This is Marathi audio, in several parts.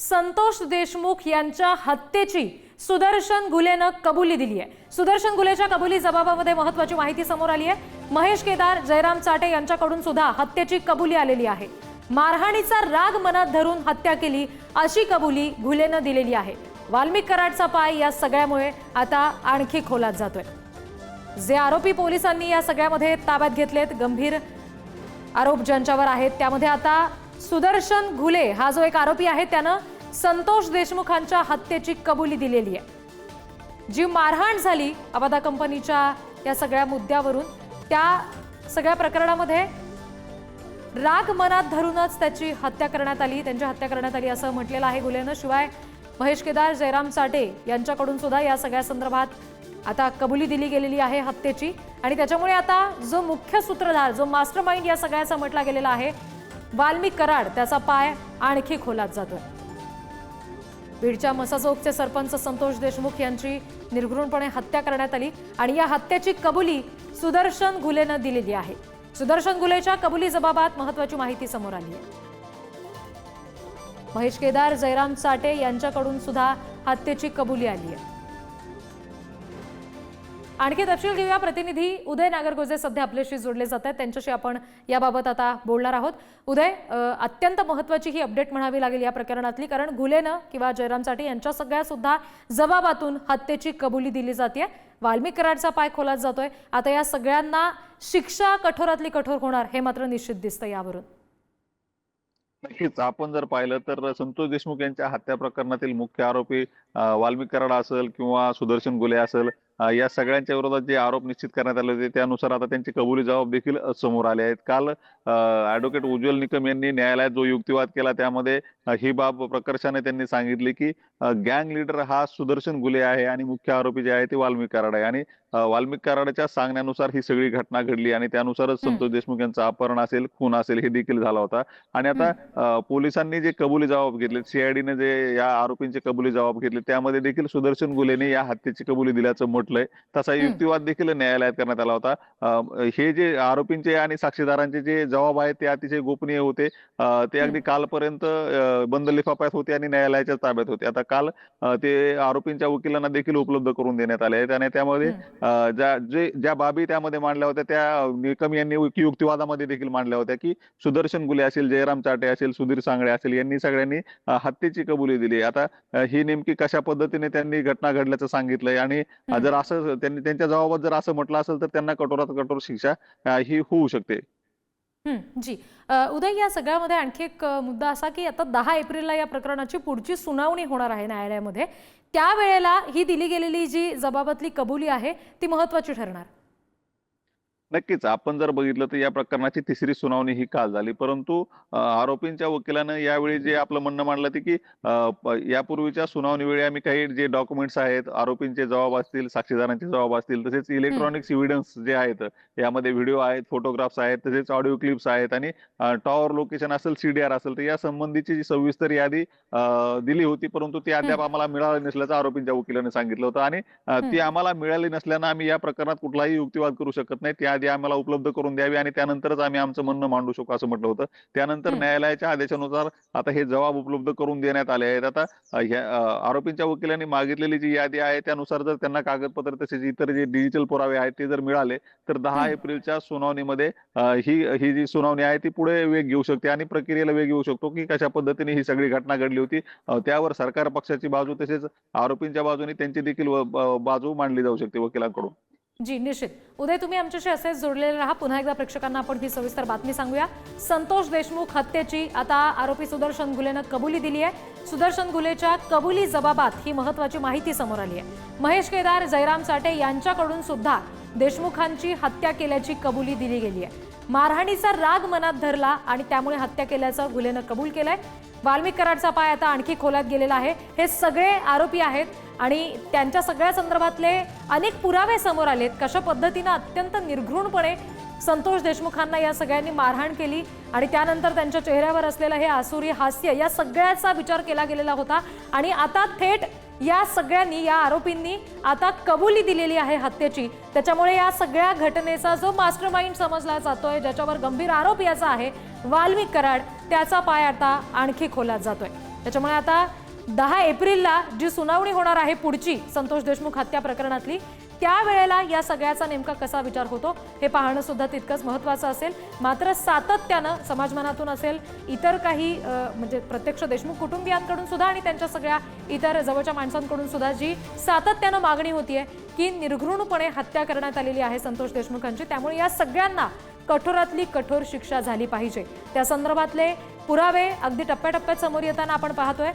संतोष देशमुख यांच्या हत्येची सुदर्शन घुलेनं कबुली दिली आहे। सुदर्शन घुलेच्या कबुली जबाबामध्ये महत्त्वाची माहिती समोर आली आहे। महेश केदार, जयराम चाटे यांच्याकडून सुद्धा हत्येची कबुली आलेली आहे। मारहाणीचा राग मनात धरून हत्या केली अशी कबुली घुलेनं दिलेली आहे। वाल्मिक कराडचा पाय या सगळ्यामुळे आता आणखी खोलात जातोय। जे आरोपी पोलिसांनी या सगळ्यामध्ये ताब्यात घेतलेत, गंभीर आरोप ज्यांच्यावर आहेत त्यामध्ये आता सुदर्शन घुले हा जो एक आरोपी आहे त्यानं संतोष देशमुखांच्या हत्येची कबुली दिलेली आहे। जी मारहाण झाली अबादा कंपनीच्या या सगळ्या मुद्द्यावरून, त्या सगळ्या प्रकरणामध्ये राग मनात धरूनच त्याची हत्या करण्यात आली, त्यांची हत्या करण्यात आली असं म्हटलेलं आहे घुलेनं। शिवाय महेश केदार, जयराम चाटे यांच्याकडून सुद्धा या सगळ्या संदर्भात आता कबुली दिली गेलेली आहे हत्येची। आणि त्याच्यामुळे आता जो मुख्य सूत्रधार, जो मास्टरमाइंड या सगळ्याचा म्हटला गेलेला आहे वाल्मिक कराड, त्याचा पाय आणखी खोलात जातोय। बीडच्या मसाजोगचे सरपंच संतोष देशमुख यांची निर्घृणपणे हत्या करण्यात आली आणि या हत्येची कबुली सुदर्शन घुलेनं दिलेली आहे। सुदर्शन घुलेच्या कबुली जबाबात महत्त्वाची माहिती समोर आली आहे। महेश केदार, जयराम चाटे यांच्याकडून सुद्धा हत्येची कबुली आली आहे। आणखी तपशील घेऊया। प्रतिनिधी उदय नागरगोजे सध्या आपल्याशी जोडले जात आहेत, त्यांच्याशी आपण याबाबत आता बोलणार आहोत। उदय, अत्यंत महत्त्वाची ही अपडेट म्हणावी लागेल या प्रकरणातली, कारण घुलेनं किंवा जयराम चाटे यांच्या सगळ्या सुद्धा जबाबातून हत्येची कबुली दिली जाते। वाल्मिक कराडचा पाय खोलात जातोय। आता या सगळ्यांना शिक्षा कठोरातली कठोर होणार हे मात्र निश्चित दिसतं यावरून। नक्कीच आपण जर पाहिलं तर संतोष देशमुख यांच्या हत्या प्रकरणातील मुख्य आरोपी वाल्मिक कराड असेल किंवा सुदर्शन घुले असेल, या सगळ्यांच्या विरोधात जे आरोप निश्चित करण्यात आले होते त्यानुसार आता त्यांची कबुली जबाब देखील समोर आले आहेत। काल ॲडव्होकेट उज्ज्वल निकम यांनी न्यायालयात जो युक्तिवाद केला त्यामध्ये ही बाब प्रकर्षाने त्यांनी सांगितली की गँग लीडर हा सुदर्शन घुले आहे आणि मुख्य आरोपी जे आहे ते वाल्मिक कराड आहे। आणि वाल्मिक कराडच्या सांगण्यानुसार ही सगळी घटना घडली आणि त्यानुसारच संतोष देशमुख यांचं अपहरण असेल, खून असेल हे देखील झाला होता। आणि आता पोलिसांनी जे कबुली जबाब घेतले, सीआयडीने जे या आरोपींचे कबुली जबाब घेतले त्यामध्ये देखील सुदर्शन घुलेने या हत्येची कबुली दिल्याचं म्हटलंय। तसा युक्तिवाद देखील न्यायालयात करण्यात आला होता। हे जे आरोपींचे आणि साक्षीदारांचे जे जबाब आहेत ते अतिशय गोपनीय होते। ते अगदी कालपर्यंत बंद लिफाफ्यात होते आणि न्यायालयाच्या ताब्यात होते। आता काल ते आरोपींच्या वकिलांना देखील उपलब्ध करून देण्यात आले आहेत आणि त्यामध्ये ज्या बाबी त्यामध्ये मांडल्या होत्या त्या निकम यांनी युक्तिवादामध्ये देखील मांडल्या होत्या की सुदर्शन घुले असेल, जयराम चाटे असेल, सुधीर सांगळे असेल यांनी सगळ्यांनी हत्येची कबुली दिली। आता ही नेमकी कशा पद्धतीने त्यांनी घटना घडल्याचं सांगितलंय आणि जर असं त्यांनी त्यांच्या जबाबात जर असं म्हटलं असेल तर त्यांना कठोरात कठोर शिक्षा ही होऊ शकते। जी उदय, या सगळ्यामध्ये आणखी एक मुद्दा असा की आता 10 एप्रिलला या प्रकरणाची पुढची सुनावणी होणार आहे न्यायालयामध्ये। त्यावेळेला ही दिली गेलेली जी जबाबातली कबुली आहे ती महत्त्वाची ठरणार। नक्कीच आपण जर बघितलं तर या प्रकरणाची तिसरी सुनावणी ही काल झाली, परंतु आरोपींच्या वकिलानं यावेळी जे आपलं म्हणणं मांडलं की यापूर्वीच्या सुनावणीवेळी आम्ही काही जे डॉक्युमेंट्स आहेत, आरोपींचे जबाब असतील, साक्षीदारांचे जबाब असतील, तसेच इलेक्ट्रॉनिक्स एव्हिडन्स जे आहेत यामध्ये व्हिडिओ आहेत, फोटोग्राफ्स आहेत, तसेच ऑडिओ क्लिप्स आहेत आणि टॉवर लोकेशन असेल, सीडीआर असेल, तर या संबंधीची जी सविस्तर यादी दिली होती, परंतु ती अद्याप आम्हाला मिळाली नसल्याचं आरोपींच्या वकिलाने सांगितलं होतं। आणि ती आम्हाला मिळाली नसल्यानं आम्ही या प्रकरणात कुठलाही युक्तिवाद करू शकत नाही, ती आधी आम्हाला उपलब्ध करून द्यावी आणि त्यानंतरच आम्ही आमचं म्हणणं मांडू शकू असं म्हटलं होतं। त्यानंतर न्यायालयाच्या आदेशानुसार आता हे जबाब उपलब्ध करून देण्यात आले आहेत। आता आरोपींच्या वकिलांनी मागितलेली जी यादी आहे त्यानुसार जर त्यांना कागदपत्र तसेच इतर जे डिजिटल पुरावे आहेत ते जर मिळाले तर 10 एप्रिलच्या सुनावणीमध्ये ही जी सुनावणी आहे ती पुढे वेग घेऊ शकते आणि प्रक्रियेला वेग येऊ शकतो की कशा पद्धतीने ही सगळी घटना घडली होती। त्यावर सरकार पक्षाची बाजू तसेच आरोपींच्या बाजूने त्यांची देखील बाजू मांडली जाऊ शकते वकिलांकडून। जी निश्चित उदय, तुम्ही आमच्याशी असेच जोडलेले राहा। पुन्हा एकदा प्रेक्षकांना आपण ही सविस्तर बातमी सांगूया। संतोष देशमुख हत्येची आता आरोपी सुदर्शन घुलेनं कबुली दिली आहे। सुदर्शन घुलेच्या कबुली जबाबात ही महत्त्वाची माहिती समोर आली आहे। महेश केदार, जयराम चाटे यांच्याकडून सुद्धा देशमुखांची हत्या केल्याची कबुली दिली गेली आहे। मारहाणीचा राग मनात धरला आणि त्यामुळे हत्या केल्याचं घुलेनं कबूल केलंय। वाल्मिक कराडचा पाय आता आणखी खोलात गेलेला आहे। हे सगळे आरोपी आहेत आणि त्यांच्या सगळ्या संदर्भातले अनेक पुरावे समोर आलेत। कशा पद्धतीने अत्यंत निर्घृणपणे संतोष देशमुखांना या सगळ्यांनी मारहाण केली आणि त्यानंतर त्यांच्या चेहऱ्यावर असलेलं हे आसुरी हास्य, या सगळ्याचा विचार केला गेलेला होता। आणि आता थेट या सगळ्यांनी, या आरोपींनी आता कबुली दिलेली आहे हत्येची। त्याच्यामुळे या सगळ्या घटनेचा जो मास्टरमाइंड समजला जातोय, ज्याच्यावर गंभीर आरोप याचा आहे वाल्मिक कराड, त्याचा पाय आता आणखी खोलात जातोय। त्याच्यामुळे आता 10 एप्रिलला जी सुनावणी होणार आहे पुढची संतोष देशमुख हत्या प्रकरणातली, त्यावेळेला या सगळ्याचा नेमका कसा विचार होतो हे पाहणं सुद्धा तितकंच महत्त्वाचं असेल. मात्र सातत्यानं समाजमनातून असेल, इतर काही म्हणजे प्रत्यक्ष देशमुख कुटुंबियांकडून सुद्धा आणि त्यांच्या सगळ्या इतर जवळच्या माणसांकडून सुद्धा जी सातत्यानं मागणी होतीये की निर्घृणपणे हत्या करण्यात आलेली आहे संतोष देशमुखांची, त्यामुळे या सगळ्यांना कठोरातली कठोर शिक्षा झाली पाहिजे. त्या संदर्भातले पुरावे अगदी टप्प्याटप्प्यात समोर येताना आपण पाहतोय.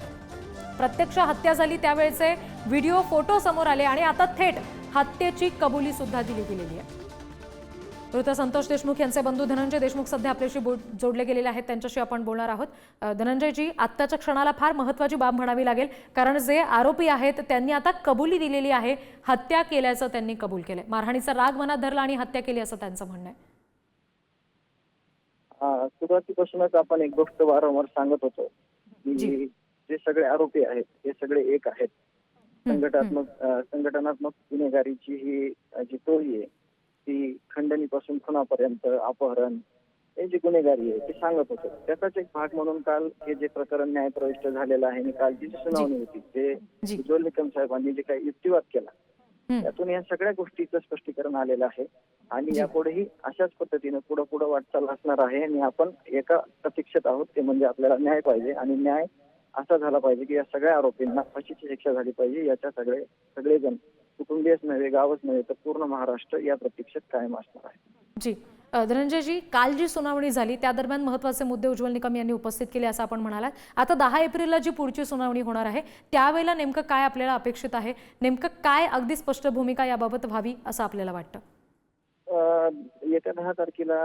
प्रत्यक्ष हत्या झाली त्यावेळेचे व्हिडिओ, फोटो समोर आले आणि आता थेट हत्येची कबुली सुद्धा दिली गेलेली आहे. मृत संतोष देशमुख यांचे बंधू धनंजय देशमुख सध्या आपल्याशी जोडले गेलेले आहेत, त्यांच्याशी आपण बोलणार आहोत. धनंजयजी, आत्ताच्या क्षणाला फार महत्त्वाची बाब म्हणावी लागेल, कारण जे आरोपी आहेत त्यांनी आता कबुली दिलेली आहे, हत्या केल्याचं त्यांनी कबूल केलंय. मारहाणीचा राग मनात धरला आणि हत्या केली असं त्यांचं म्हणणं आहे. सुरुवातीपासूनच आपण एक गोष्ट वारंवार सांगत होतो की जे सगळे आरोपी आहेत हे सगळे एक आहेत. संघटनात्मक गुन्हेगारीची ही जी टोळी आहे ती खंडणीपासून खुनापर्यंत अपहरण हे जी गुन्हेगारी आहे ते सांगत होते. त्याचाच एक भाग म्हणून काल हे जे प्रकरण न्यायप्रविष्ट झालेलं आहे आणि कालची जी सुनावणी होती ते उज्ज्वल निकम साहेबांनी जे काही युक्तिवाद केला त्यातून या सगळ्या गोष्टीचं स्पष्टीकरण आलेलं आहे आणि यापुढेही अशाच पद्धतीने पुढे वाटचाल असणार आहे. आणि आपण एका प्रतीक्षेत आहोत, ते म्हणजे आपल्याला न्याय पाहिजे आणि न्याय असा झाला पाहिजे की या सगळ्या आरोपींना फाशीची शिक्षा झाली पाहिजे. याच्या सगळेजण कुटुंबीयच नव्हे, गावच नव्हे तर पूर्ण महाराष्ट्र या प्रतीक्षेत कायम असणार आहे. जी धनंजयजी, काल जी सुनावणी झाली त्या दरम्यान महत्त्वाचे मुद्दे उज्ज्वल निकम यांनी उपस्थित केले असं आपण म्हणालात. आता 10 एप्रिलला जी पुढची सुनावणी होणार आहे त्यावेळेला नेमकं काय आपल्याला अपेक्षित आहे, नेमकं काय अगदी स्पष्ट भूमिका याबाबत व्हावी असं आपल्याला वाटतं? येत्या 10 तारखेला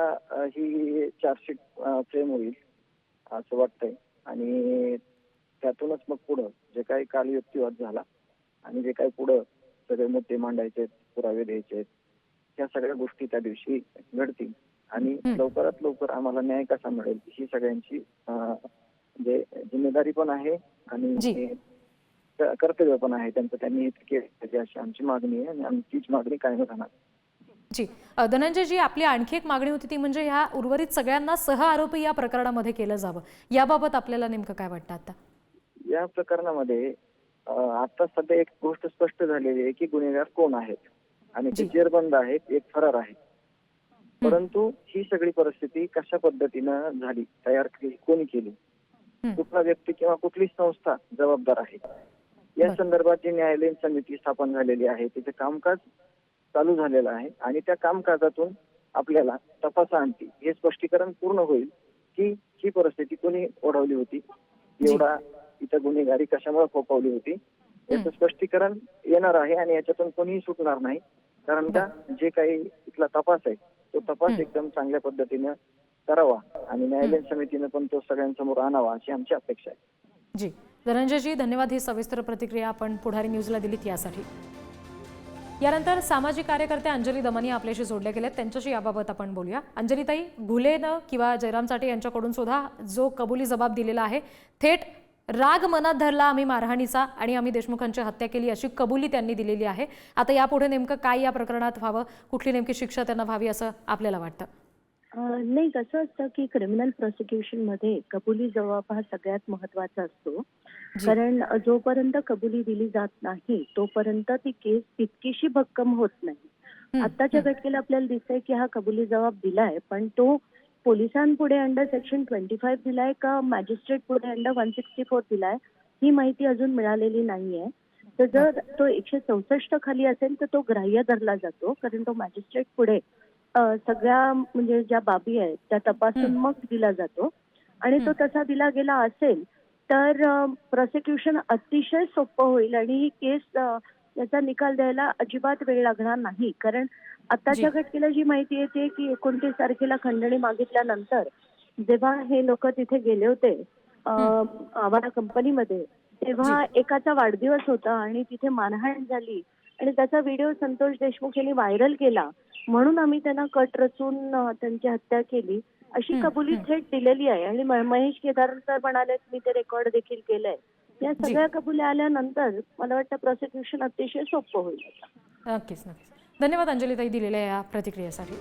ही चार्जशीट फ्रेम होईल असं वाटतंय आणि त्यातूनच मग पुढं जे काही काल युक्तिवाद झाला आणि जे काही पुढं सगळे मुद्दे मांडायचे, पुरावे द्यायचे, या सगळ्या गोष्टी त्या दिवशी घडतील आणि लवकरात लवकर आम्हाला न्याय कसा मिळेल ही सगळ्यांची म्हणजे जिम्मेदारी पण आहे आणि कर्तव्य पण आहे त्यांचं. त्यांनी केलं अशी आमची मागणी आहे आणि आमचीच मागणी कायम राहणार. जी धनंजयजी, आपली आणखी एक मागणी होती ती म्हणजे ह्या उर्वरित सगळ्यांना सह आरोपी या प्रकरणामध्ये केलं जावं, याबाबत आपल्याला नेमकं काय वाटतं? आता या प्रकरणामध्ये आता सध्या एक गोष्ट स्पष्ट झालेली आहे की गुन्हेगार कोण आहेत आणि ते जेरबंद आहेत, एक फरार आहे. परंतु ही सगळी परिस्थिती कशा पद्धतीनं झाली, तयार कोणी केली, कुठला व्यक्ती किंवा कुठली संस्था जबाबदार आहे, या संदर्भात जी न्यायालयीन समिती स्थापन झालेली आहे तिचे कामकाज चालू झालेलं आहे आणि त्या कामकाजातून आपल्याला तपासाअंती हे स्पष्टीकरण पूर्ण होईल की ही परिस्थिती कोणी ओढवली होती, एवढा इथं गुन्हेगारी कशामुळे फोफावली होती, याचं स्पष्टीकरण येणार आहे आणि याच्यातून कोणीही सुटणार नाही. कारण का जे काही इथला तपास आहे तो तपास एकदम चांगल्या पद्धतीने करावा आणि न्यायालयीन समितीने पण तो सगळ्यांसमोर आणावा अशी आमची अपेक्षा आहे. जी धनंजयजी, धन्यवाद. ही सविस्तर प्रतिक्रिया आपण पुढारी न्यूजला दिलीत यासाठी. यानंतर सामाजिक कार्यकर्ते अंजली दमनी आपल्याशी जोडले गेलेत, त्यांच्याशी याबाबत आपण बोलूया. अंजलीताई, घुलेनं किंवा जयराम चाटे यांच्याकडून सुद्धा जो कबुली जबाब दिलेला आहे, थेट राग मनात धरला आम्ही मारहाणीचा आणि आम्ही देशमुखांची हत्या केली अशी कबुली त्यांनी दिलेली आहे. आता यापुढे नेमकं काय या प्रकरणात व्हावं, कुठली नेमकी शिक्षा त्यांना व्हावी असं आपल्याला वाटतं? नाही, कसं असतं की क्रिमिनल प्रोसिक्युशन मध्ये कबुली जबाब हा सगळ्यात महत्वाचा असतो. कारण जोपर्यंत कबुली दिली जात नाही तोपर्यंत ती केस तितकीशी भक्कम होत नाही. आताच्या घटनेला आपल्याला दिसतंय की हा कबुली जबाब दिलाय, पण तो पोलिसांपुढे अंडर सेक्शन 25 दिलाय का मॅजिस्ट्रेट पुढे अंडर 164 दिलाय ही माहिती अजून मिळालेली नाहीये. तर जर तो 164 खाली असेल तर तो ग्राह्य धरला जातो, कारण तो मॅजिस्ट्रेट पुढे सगळ्या म्हणजे ज्या बाबी आहेत त्या तपासून मग दिला जातो आणि तो तसा दिला गेला असेल तर प्रॉसिक्युशन अतिशय सोपं होईल आणि ही केस याचा निकाल द्यायला अजिबात वेळ लागणार नाही. कारण आताच्या घटनेला जी माहिती येते की 29 तारखेला खंडणी मागितल्यानंतर जेव्हा हे लोक तिथे गेले होते आवारा कंपनीमध्ये, तेव्हा एकाचा वाढदिवस होता आणि तिथे मारहाण झाली आणि त्याचा व्हिडिओ संतोष देशमुख यांनी व्हायरल केला, म्हणून आम्ही त्यांना कट रचून त्यांची हत्या केली अशी कबुली थेट दिलेली आहे. आणि महेश केदार सर म्हणाले मी ते रेकॉर्ड देखील केलंय. या सगळ्या कबुल्या आल्यानंतर मला वाटतं प्रॉसिक्युशन अतिशय सोपं होईल. नक्कीच नक्कीच. धन्यवाद अंजलीताई दिलेल्या या प्रतिक्रियेसाठी.